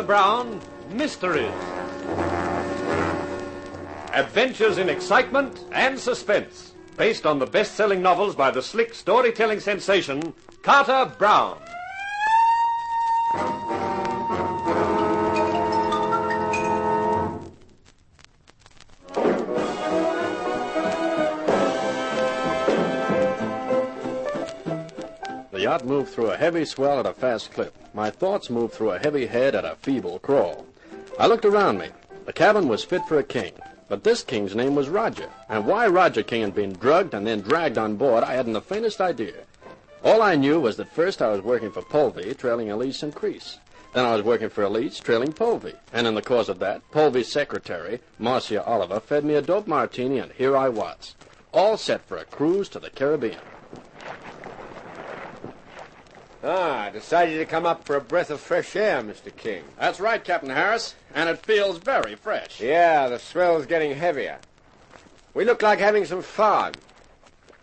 Carter Brown, Mysteries. Adventures in excitement and suspense, based on the best-selling novels by the slick storytelling sensation, Carter Brown. The yacht moved through a heavy swell at a fast clip. My thoughts moved through a heavy head at a feeble crawl. I looked around me. The cabin was fit for a king, but this king's name was Roger. And why Roger King had been drugged and then dragged on board, I hadn't the faintest idea. All I knew was that first I was working for Polvey, trailing Elise and Crease. Then I was working for Elise, trailing Polvey. And in the course of that, Polvey's secretary, Marcia Oliver, fed me a dope martini, and here I was, all set for a cruise to the Caribbean. Decided to come up for a breath of fresh air, Mr. King. That's right, Captain Harris, and it feels very fresh. Yeah, the swell's getting heavier. We look like having some fun.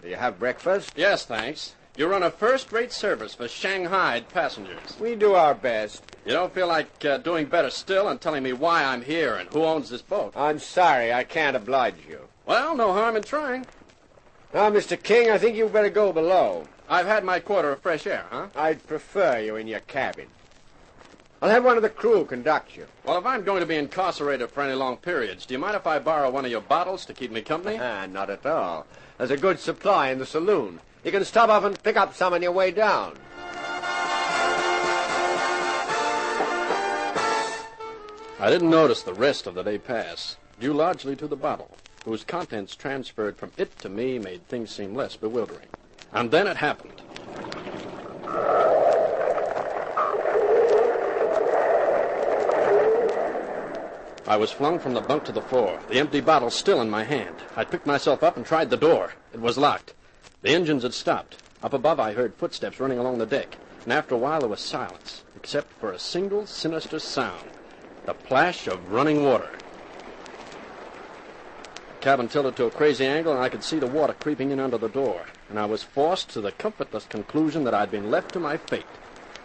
Do you have breakfast? Yes, thanks. You run a first-rate service for Shanghai passengers. We do our best. You don't feel like doing better still and telling me why I'm here and who owns this boat? I'm sorry, I can't oblige you. Well, no harm in trying. Now, Mr. King, I think you'd better go below. I've had my quota of fresh air, huh? I'd prefer you in your cabin. I'll have one of the crew conduct you. Well, if I'm going to be incarcerated for any long periods, do you mind if I borrow one of your bottles to keep me company? Not at all. There's a good supply in the saloon. You can stop off and pick up some on your way down. I didn't notice the rest of the day pass, due largely to the bottle, whose contents transferred from it to me made things seem less bewildering. And then it happened. I was flung from the bunk to the floor, the empty bottle still in my hand. I picked myself up and tried the door. It was locked. The engines had stopped. Up above, I heard footsteps running along the deck, and after a while there was silence, except for a single sinister sound, the plash of running water. The cabin tilted to a crazy angle, and I could see the water creeping in under the door, and I was forced to the comfortless conclusion that I'd been left to my fate.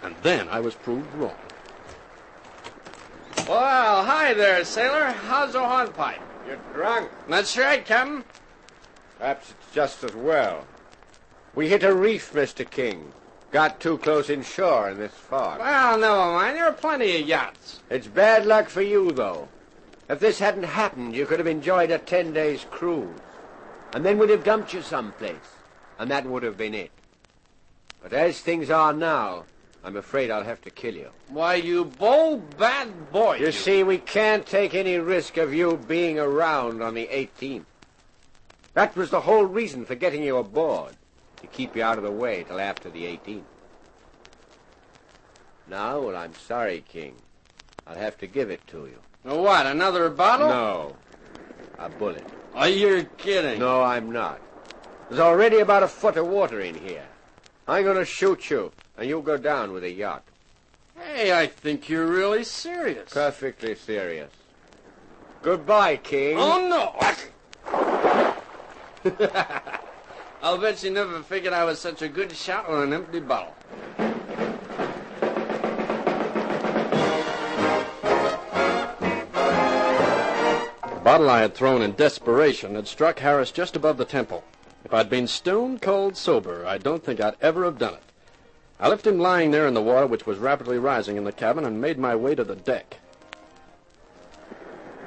And then I was proved wrong. Well, hi there, sailor. How's the hornpipe? You're drunk. That's right, Captain. Perhaps it's just as well. We hit a reef, Mr. King. Got too close inshore in this fog. Well, never mind. There are plenty of yachts. It's bad luck for you, though. If this hadn't happened, you could have enjoyed a 10-days cruise. And then we'd have dumped you someplace. And that would have been it. But as things are now, I'm afraid I'll have to kill you. Why, you bold, bad boy. You see, we can't take any risk of you being around on the 18th. That was the whole reason for getting you aboard, to keep you out of the way till after the 18th. Now, well, I'm sorry, King. I'll have to give it to you. What, another bottle? No, a bullet. Oh, you're kidding. No, I'm not. There's already about a foot of water in here. I'm going to shoot you, and you'll go down with the yacht. Hey, I think you're really serious. Perfectly serious. Goodbye, King. Oh, no. I'll bet you never figured I was such a good shot on an empty bottle. The bottle I had thrown in desperation had struck Harris just above the temple. If I'd been stone cold sober, I don't think I'd ever have done it. I left him lying there in the water, which was rapidly rising in the cabin, and made my way to the deck.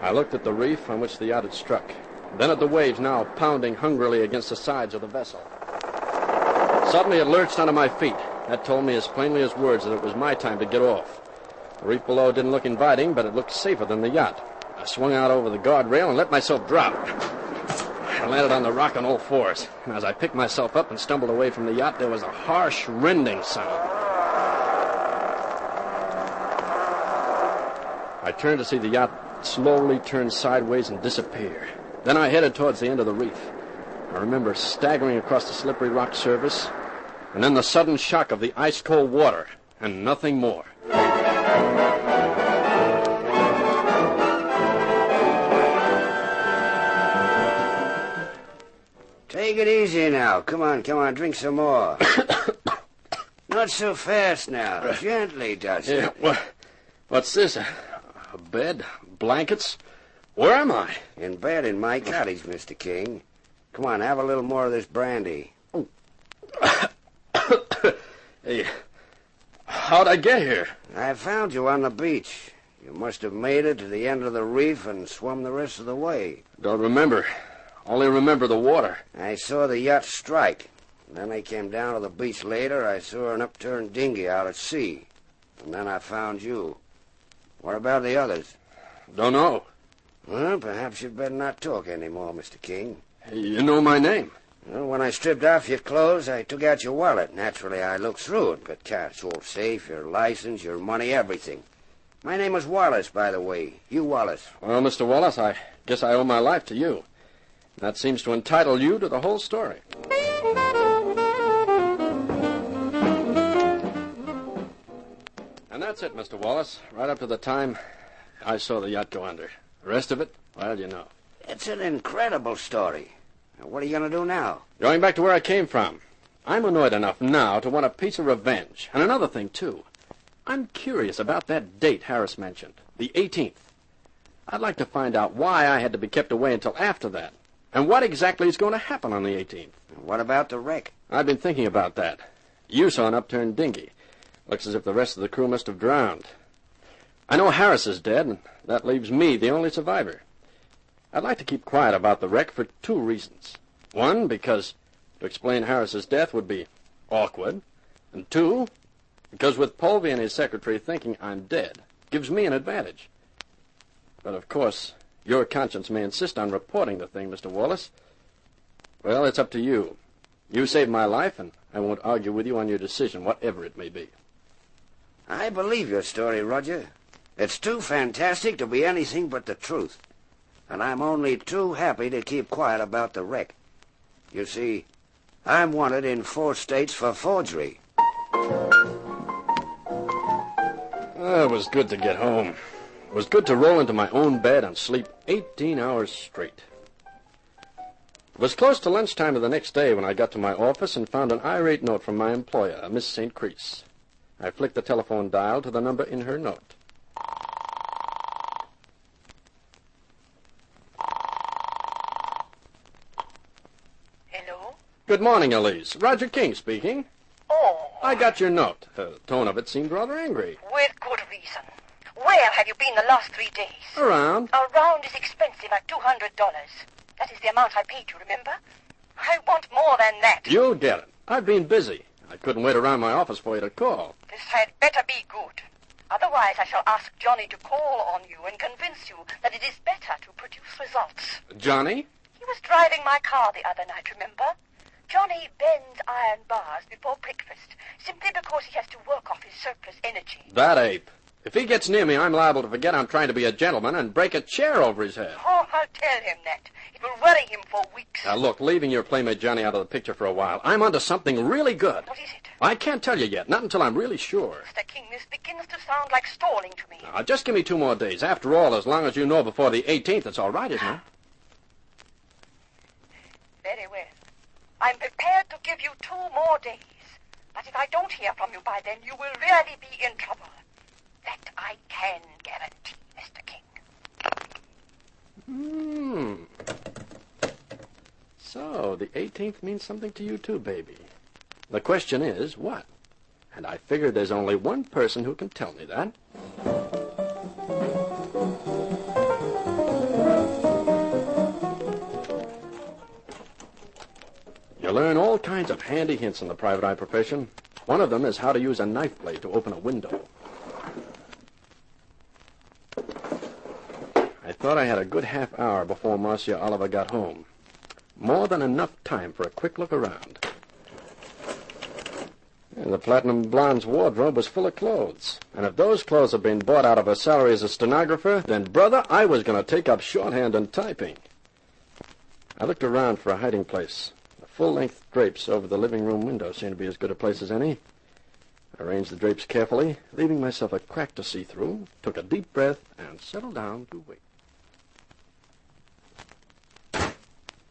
I looked at the reef on which the yacht had struck, then at the waves now pounding hungrily against the sides of the vessel. Suddenly it lurched onto my feet. That told me as plainly as words that it was my time to get off. The reef below didn't look inviting, but it looked safer than the yacht. I swung out over the guardrail and let myself drop. I landed on the rock on all fours, and as I picked myself up and stumbled away from the yacht, there was a harsh, rending sound. I turned to see the yacht slowly turn sideways and disappear. Then I headed towards the end of the reef. I remember staggering across the slippery rock surface, and then the sudden shock of the ice-cold water, and nothing more. Take it easy now. Come on, drink some more. Not so fast now. Gently, Dutch. Yeah, What's this? A bed? Blankets? Where am I? In bed in my cottage, Mr. King. Come on, have a little more of this brandy. Hey, how'd I get here? I found you on the beach. You must have made it to the end of the reef and swum the rest of the way. Don't remember. Only remember the water. I saw the yacht strike. Then I came down to the beach later. I saw an upturned dinghy out at sea. And then I found you. What about the others? Don't know. Well, perhaps you'd better not talk anymore, Mr. King. You know my name. Well, when I stripped off your clothes, I took out your wallet. Naturally, I looked through it, but can't your safe, your license, your money, everything. My name was Wallace, by the way. Hugh Wallace. Well, Mr. Wallace, I guess I owe my life to you. That seems to entitle you to the whole story. And that's it, Mr. Wallace. Right up to the time I saw the yacht go under. The rest of it, well, you know. It's an incredible story. Now, what are you going to do now? Going back to where I came from. I'm annoyed enough now to want a piece of revenge. And another thing, too. I'm curious about that date Harris mentioned, the 18th. I'd like to find out why I had to be kept away until after that. And what exactly is going to happen on the 18th. What about the wreck? I've been thinking about that. You saw an upturned dinghy. Looks as if the rest of the crew must have drowned. I know Harris is dead, and that leaves me the only survivor. I'd like to keep quiet about the wreck for two reasons. One, because to explain Harris's death would be awkward. And two, because with Polvey and his secretary thinking I'm dead, gives me an advantage. But, of course, your conscience may insist on reporting the thing, Mr. Wallace. Well, it's up to you. You saved my life, and I won't argue with you on your decision, whatever it may be. I believe your story, Roger. It's too fantastic to be anything but the truth. And I'm only too happy to keep quiet about the wreck. You see, I'm wanted in 4 states for forgery. It was good to get home. It was good to roll into my own bed and sleep 18 hours straight. It was close to lunchtime of the next day when I got to my office and found an irate note from my employer, Miss St. Crease. I flicked the telephone dial to the number in her note. Hello? Good morning, Elise. Roger King speaking. Oh, I got your note. The tone of it seemed rather angry. with good reason. Where have you been the last 3 days? Around. A round is expensive at $200. That is the amount I paid you, remember? I want more than that. You'll get it. I've been busy. I couldn't wait around my office for you to call. This had better be good. Otherwise, I shall ask Johnny to call on you and convince you that it is better to produce results. Johnny? He was driving my car the other night, remember? Johnny bends iron bars before breakfast simply because he has to work off his surplus energy. That ape. If he gets near me, I'm liable to forget I'm trying to be a gentleman and break a chair over his head. Oh, I'll tell him that. It will worry him for weeks. Now, look, leaving your playmate Johnny out of the picture for a while, I'm onto something really good. What is it? I can't tell you yet, not until I'm really sure. Mr. King, this begins to sound like stalling to me. Now, just give me 2 more days. After all, as long as you know before the 18th, it's all right, isn't it? Very well. I'm prepared to give you 2 more days. But if I don't hear from you by then, you will really be in trouble. That I can guarantee, Mr. King. So, the 18th means something to you too, baby. The question is, what? And I figure there's only one person who can tell me that. You learn all kinds of handy hints in the private eye profession. One of them is how to use a knife blade to open a window. I thought I had a good half hour before Marcia Oliver got home. More than enough time for a quick look around. And the Platinum Blonde's wardrobe was full of clothes. And if those clothes had been bought out of her salary as a stenographer, then, brother, I was going to take up shorthand and typing. I looked around for a hiding place. The full-length drapes over the living room window seemed to be as good a place as any. I arranged the drapes carefully, leaving myself a crack to see through, took a deep breath, and settled down to wait.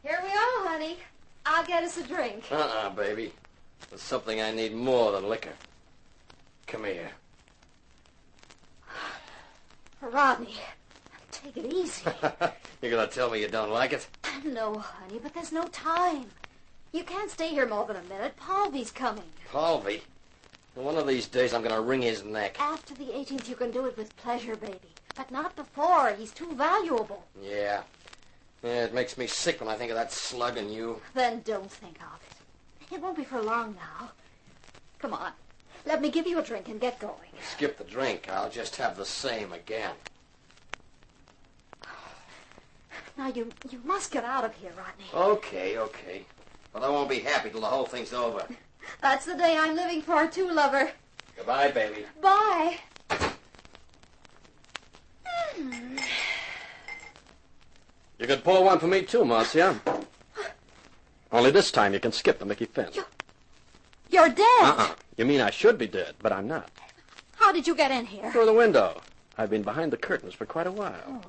Here we are, honey. I'll get us a drink. Baby. There's something I need more than liquor. Come here. Rodney, take it easy. You're gonna tell me you don't like it? No, honey, but there's no time. You can't stay here more than a minute. Paulvy's coming. Paulvy? One of these days I'm gonna wring his neck. After the 18th, you can do it with pleasure, baby. But not before. He's too valuable. Yeah. It makes me sick when I think of that slug and you. Then don't think of it. It won't be for long now. Come on. Let me give you a drink and get going. Skip the drink. I'll just have the same again. Now, you must get out of here, Rodney. Okay. But I won't be happy till the whole thing's over. That's the day I'm living for, too, lover. Goodbye, baby. Bye. You could pour one for me, too, Marcia. Only this time you can skip the Mickey Finn. You're dead. You mean I should be dead, but I'm not. How did you get in here? Through the window. I've been behind the curtains for quite a while. Oh.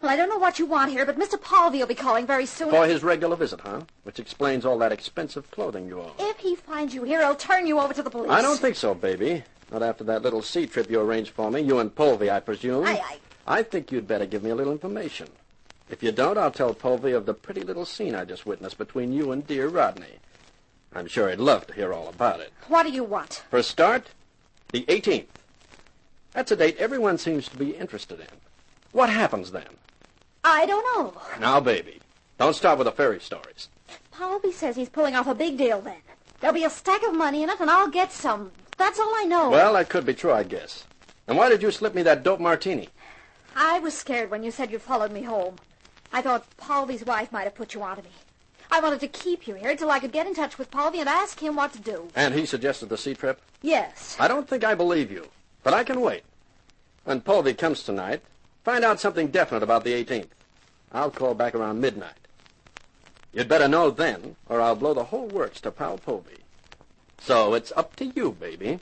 Well, I don't know what you want here, but Mr. Paulvy will be calling very soon. For his regular visit, huh? Which explains all that expensive clothing you own. If he finds you here, he'll turn you over to the police. I don't think so, baby. Not after that little sea trip you arranged for me. You and Polvy, I presume. I think you'd better give me a little information. If you don't, I'll tell Polvy of the pretty little scene I just witnessed between you and dear Rodney. I'm sure he'd love to hear all about it. What do you want? For a start, the 18th. That's a date everyone seems to be interested in. What happens then? I don't know. Now, baby, don't start with the fairy stories. Paulvy says he's pulling off a big deal then. There'll be a stack of money in it, and I'll get some. That's all I know. Well, that could be true, I guess. And why did you slip me that dope martini? I was scared when you said you followed me home. I thought Paulvy's wife might have put you onto me. I wanted to keep you here until I could get in touch with Paulvy and ask him what to do. And he suggested the sea trip? Yes. I don't think I believe you, but I can wait. When Paulvy comes tonight, find out something definite about the 18th. I'll call back around midnight. You'd better know then, or I'll blow the whole works to Pal Paulvy. So it's up to you, baby.